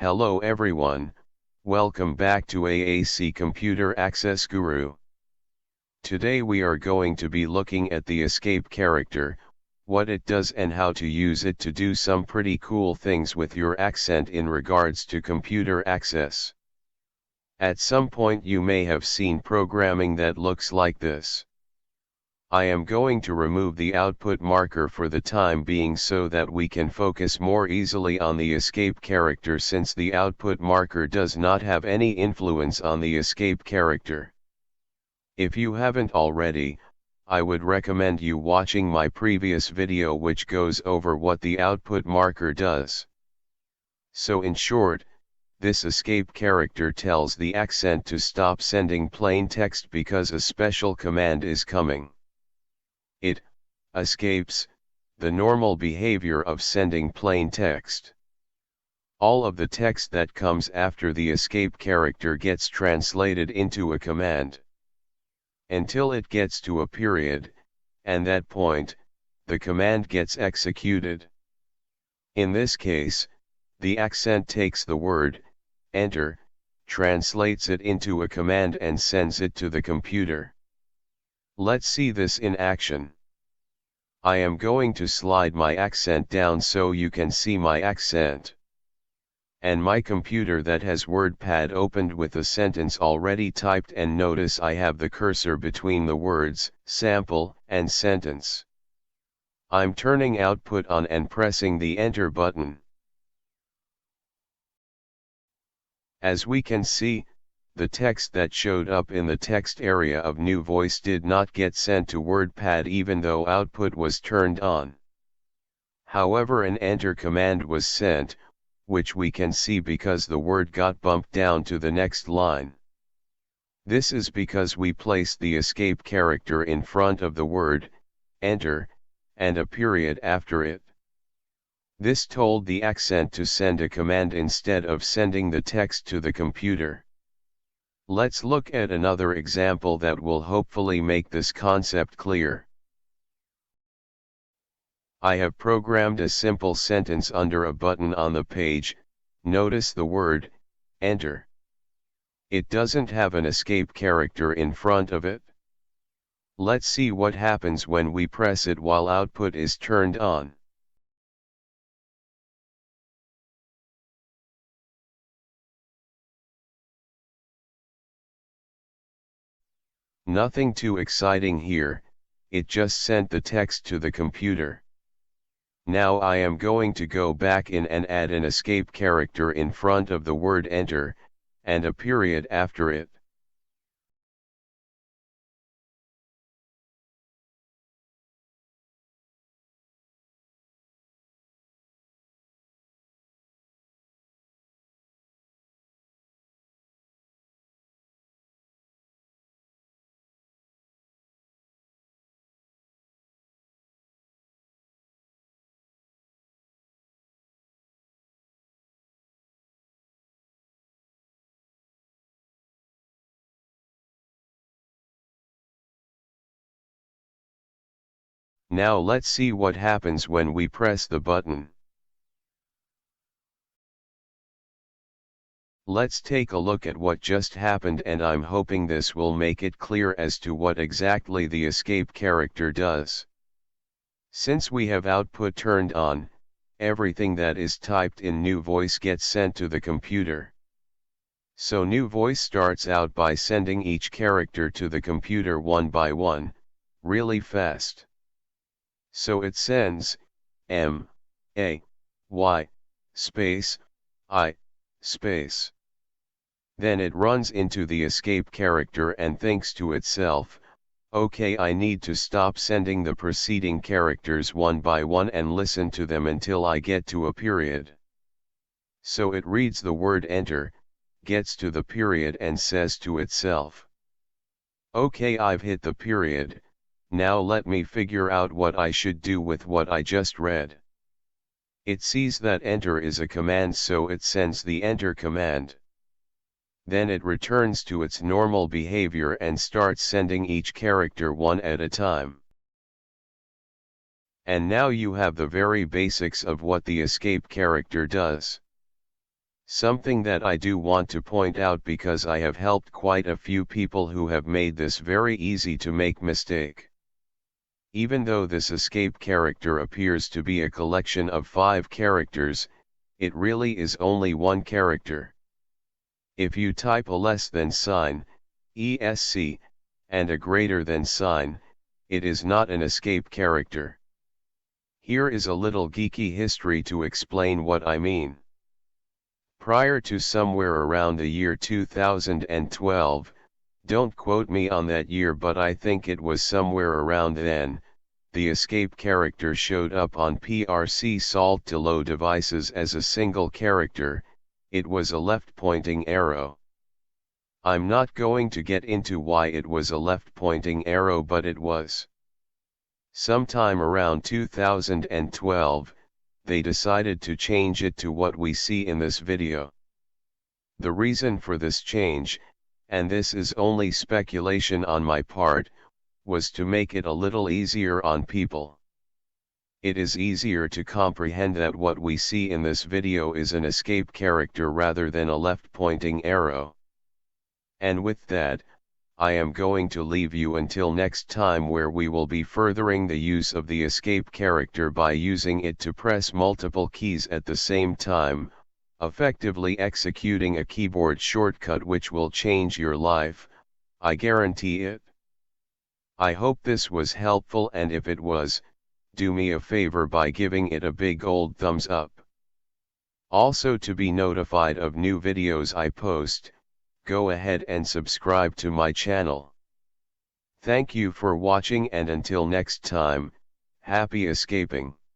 Hello everyone, welcome back to AAC Computer Access Guru. Today we are going to be looking at the escape character, what it does and how to use it to do some pretty cool things with your accent in regards to computer access. At some point you may have seen programming that looks like this. I am going to remove the output marker for the time being so that we can focus more easily on the escape character, since the output marker does not have any influence on the escape character. If you haven't already, I would recommend you watching my previous video which goes over what the output marker does. So in short, this escape character tells the accent to stop sending plain text because a special command is coming. It escapes the normal behavior of sending plain text. All of the text that comes after the escape character gets translated into a command until it gets to a period, and that point, the command gets executed. In this case, the accent takes the word enter, translates it into a command and sends it to the computer. Let's see this in action. I am going to slide my accent down so you can see my accent. And my computer that has WordPad opened with a sentence already typed, and notice I have the cursor between the words sample and sentence. I'm turning output on and pressing the enter button. As we can see, the text that showed up in the text area of new voice did not get sent to WordPad even though output was turned on. However, an enter command was sent, which we can see because the word got bumped down to the next line. This is because we placed the escape character in front of the word enter, and a period after it. This told the accent to send a command instead of sending the text to the computer. Let's look at another example that will hopefully make this concept clear. I have programmed a simple sentence under a button on the page. Notice the word enter. It doesn't have an escape character in front of it. Let's see what happens when we press it while output is turned on. Nothing too exciting here, it just sent the text to the computer. Now I am going to go back in and add an escape character in front of the word enter, and a period after it. Now let's see what happens when we press the button. Let's take a look at what just happened, and I'm hoping this will make it clear as to what exactly the escape character does. Since we have output turned on, everything that is typed in new voice gets sent to the computer. So new voice starts out by sending each character to the computer one by one, really fast. So it sends M, A, Y, space, I, space. Then it runs into the escape character and thinks to itself, okay, I need to stop sending the preceding characters one by one and listen to them until I get to a period. So it reads the word enter, gets to the period and says to itself, okay, I've hit the period. Now let me figure out what I should do with what I just read. It sees that enter is a command, so it sends the enter command. Then it returns to its normal behavior and starts sending each character one at a time. And now you have the very basics of what the escape character does. Something that I do want to point out because I have helped quite a few people who have made this very easy to make mistake. Even though this escape character appears to be a collection of 5 characters, it really is only one character. If you type a less than sign, ESC, and a greater than sign, it is not an escape character. Here is a little geeky history to explain what I mean. Prior to somewhere around the year 2012, don't quote me on that year but I think it was somewhere around then, the escape character showed up on PRC Salt to Low devices as a single character. It was a left-pointing arrow. I'm not going to get into why it was a left-pointing arrow but it was. Sometime around 2012, they decided to change it to what we see in this video. The reason for this change, and this is only speculation on my part, was to make it a little easier on people. It is easier to comprehend that what we see in this video is an escape character rather than a left-pointing arrow. And with that, I am going to leave you until next time where we will be furthering the use of the escape character by using it to press multiple keys at the same time, effectively executing a keyboard shortcut which will change your life, I guarantee it. I hope this was helpful and if it was, do me a favor by giving it a big old thumbs up. Also to be notified of new videos I post, go ahead and subscribe to my channel. Thank you for watching and until next time, happy escaping.